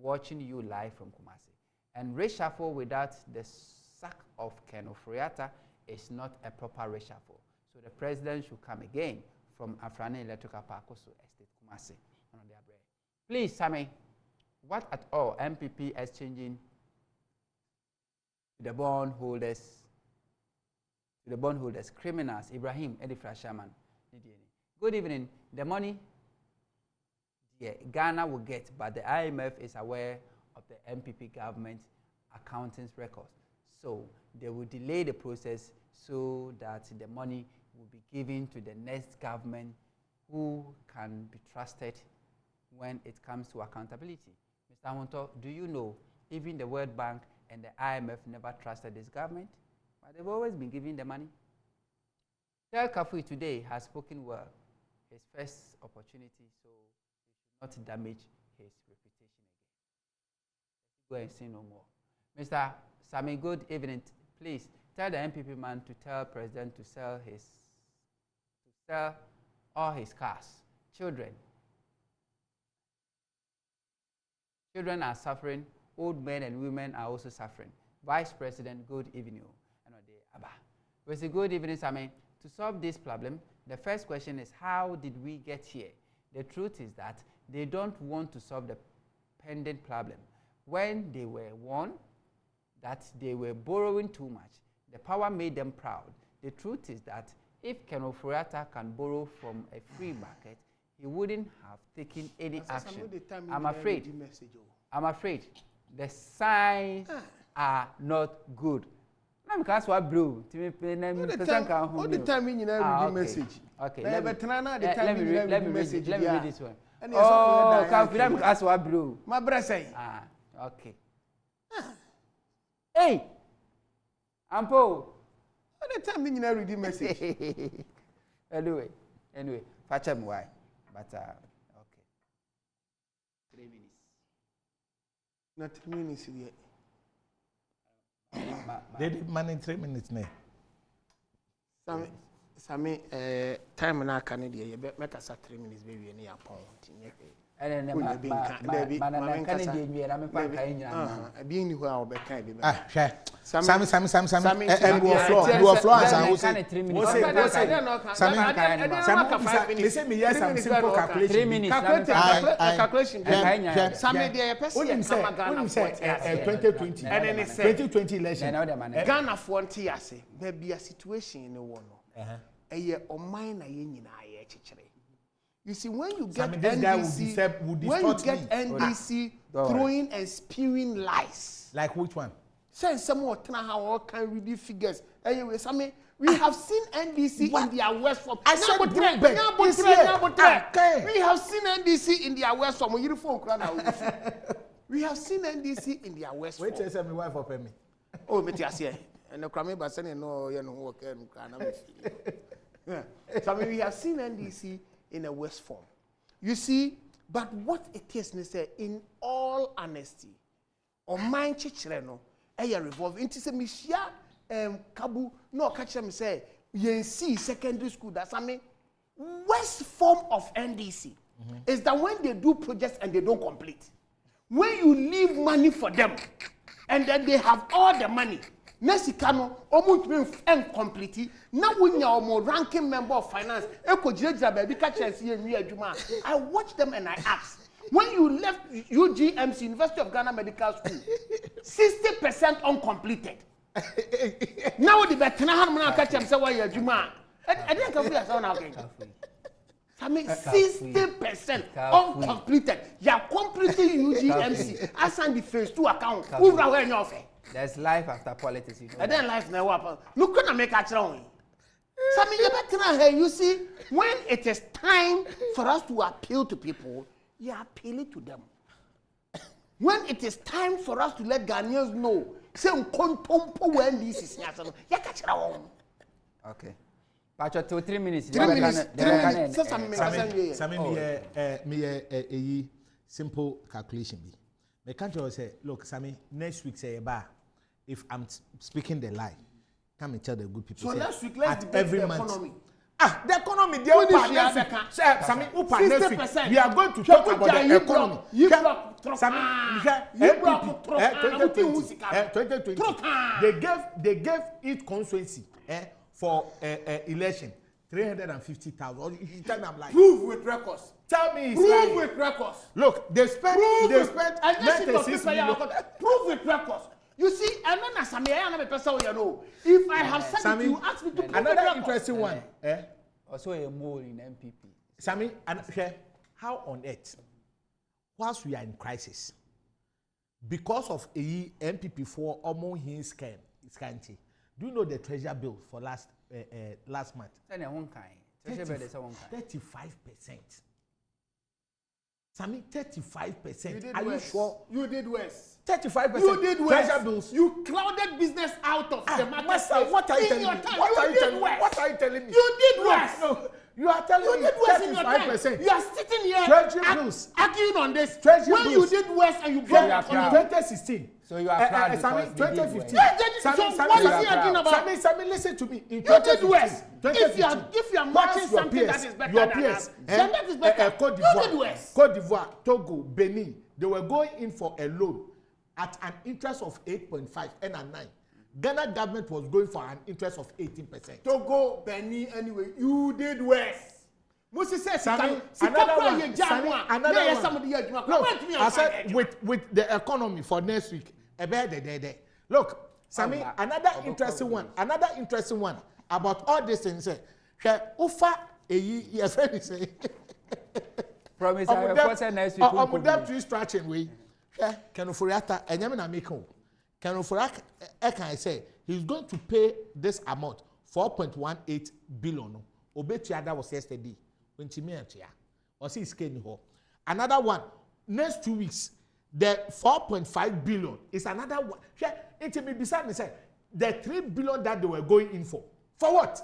watching you live from Kumasi. And reshuffle without the sack of Ken Oforiata is not a proper reshuffle. So the president should come again from Afrane Electrical Parkosu Estate, Kumasi. Please, Sammy, what at all MPP exchanging to the bondholders? Criminals, Ibrahim Edifra Shaman. Good evening. The money Ghana will get, but the IMF is aware of the MPP government accounting records. So they will delay the process so that the money will be given to the next government who can be trusted when it comes to accountability. Mr. Hunter, do you know even the World Bank and the IMF never trusted this government? But they've always been giving the money. Tel Kafui today has spoken well. His first opportunity, so he should not damage his reputation again. Go and say no more. Mr. Sami, good evening. Please tell the MPP man to tell President to sell all his cars. Children are suffering. Old men and women are also suffering. Vice President, good evening. We say good evening, Sami. To solve this problem, the first question is, how did we get here? The truth is that they don't want to solve the pending problem. When they were warned that they were borrowing too much, the power made them proud. The truth is that if Ken Oforiata can borrow from a free market, he wouldn't have taken any action. I'm afraid the signs are not good. I'm because what blue. All the time you read message. Okay. Let me read this one. Oh, come ask what blue. My brother say. Okay. Hey, Ampo. All the time you read message. Anyway, fetch him why? But okay. 3 minutes. Not 3 minutes yet. They did man in 3 minutes now. Sami, time na Canada, you bet make us 3 minutes, baby, and your pound. And then being who I'll be kind of. Sammy, and do a floor, they say me yes, some simple calculation. 3 minutes. Calculation. Sammy, the person 2020 and then 2020 election. Ghana for years, maybe a situation in the one. You see, when you get NDC, throwing and spewing lies. Like which one? Say someone how can read the figures. Anyway, we have seen NDC in their West form. I said we have seen NDC in their West form. We have seen NDC in their West form. Wait till I say my wife up me. Oh, me tell you. And the crime but saying no, you know, work and so we have seen NDC in a West form. You see, But what it is, in all honesty, on my children, I revolve into some Mishia Kabu, no catch them say, YNC secondary school, that's I mean, worst form of NDC is that when they do projects and they don't complete. When you leave money for them and then they have all the money, Nesikano, almost incomplete. Now when you're more ranking member of finance, I watch them and I ask, when you left UGMC, University of Ghana Medical School, 60% uncompleted. Now the Betana catch them say why you're Juma. I didn't come here now again. I mean 60% uncompleted. You are completing UGMC as on the phase 2 account. Who are wearing off? There's life after politics. And then life now happen. Look gonna make a wrong. So you see, when it is time for us to appeal to people, you are appealing to them. When it is time for us to let Ghanaians know, say when this is you catch wrong. Okay. But 3 minutes. 3 minutes. Me simple calculation be. Me can't say, look, Sammy, next week say if I'm speaking the lie, come and tell the good people. So next week let's debate the economy. The economy, the Sammy, next week we are going to talk about the economy. They gave each constituency for election 350,000. You tell me I'm lying. Prove with records. Tell me prove with records. Look, they spent 96 million. Prove with records. You see, I know that Sammy, I am a person you know. If I have said Sammy, it, you ask me to prove another interesting one. Also a mole in MPP. Sammy, how on earth, whilst we are in crisis, because of a MPP4 almost his scanty, do you know the treasure bill for last month? 35%. Sammy, 35%. Are you sure? You did worse. 35%. You did worse. Treasure bills. You clouded business out of the market. Master, what are you telling me? What are you telling me? You did worse. No, you are telling me 35%. You are sitting here arguing on this. When you did worse and you brought it in 2016. So you are proud Sammy, 2015. Sammy, listen to me. In 2015, if you are matching something that is better than us, then that is better. Côte d'Ivoire, Togo, Benin, they were going in for a loan at an interest of 8.5 and a 9. Ghana government was going for an interest of 18%. Togo, Benin, anyway, you did worse. Moses says, another one. Look, I said with the economy for next week. Look, Sammy, another interesting one about all these things. Ufa, your friend is saying. Promise I will next week. I'm debt restructuring way. Can Furiata and Yamina Miko. Can Furak, I say he's going to pay this amount 4.18 billion. Obetiada was yesterday. When Chimiatia or see scanning ho. Another one, next 2 weeks, the 4.5 billion is another one. It may be sad to say the 3 billion that they were going in for. For what?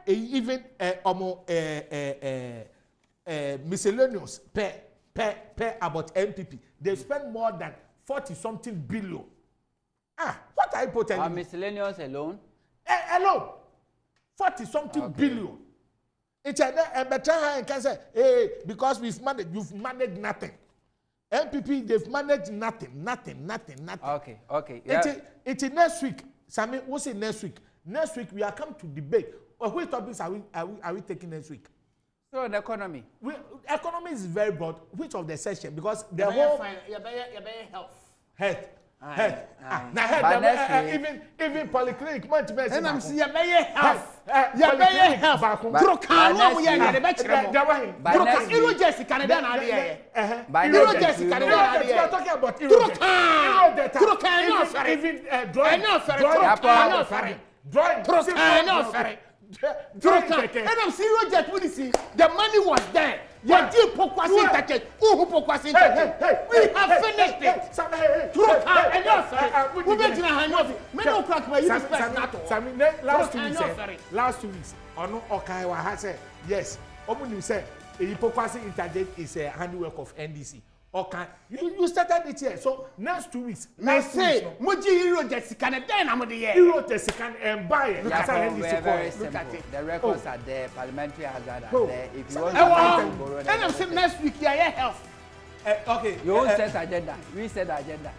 Even miscellaneous per about MPP. They spend more than 40 something billion. What are you putting? Miscellaneous alone? Alone. 40 something billion. It's a better and can say, hey, because you've managed nothing. MPP, they've managed nothing. Okay. It's next week. Sammy, what's it next week? Next week we are come to debate. Which topics are we taking next week? So the economy. Economy is very broad. Which of the session? Because the whole health. Even polyclinic and I'm see your health. Your health. Trocano, we are the better. You just Canada. Talking about and I'm serious that we see the money was there. We have finished it. Last 2 weeks, Ono Okaiwa has said, yes, Omuni said, hypocrisy interject is a handiwork of NDC. Okay, you started it here, so next 2 weeks. Let's say, Moji Euro Jessica, then I'm the year. Euro Jessica and buy it. Look at NDC. Very simple. The records are there, parliamentary hazard are there. If you want to borrow, then I'm saying next week, yeah, health. Okay. You won't set agenda. We set agenda.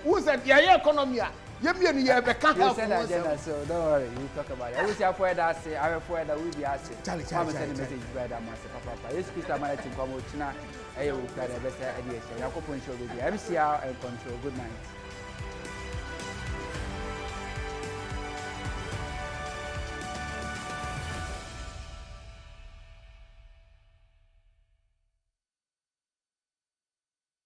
Who said, yeah, economy? You set agenda, so don't worry. You talk about it. I wish I had that say. I have that we be asking. Charlie. Send a message brother, master, papa. Yes, Christa, my team come out now. I will try the best idea. I will control with the MCR and control. Good night.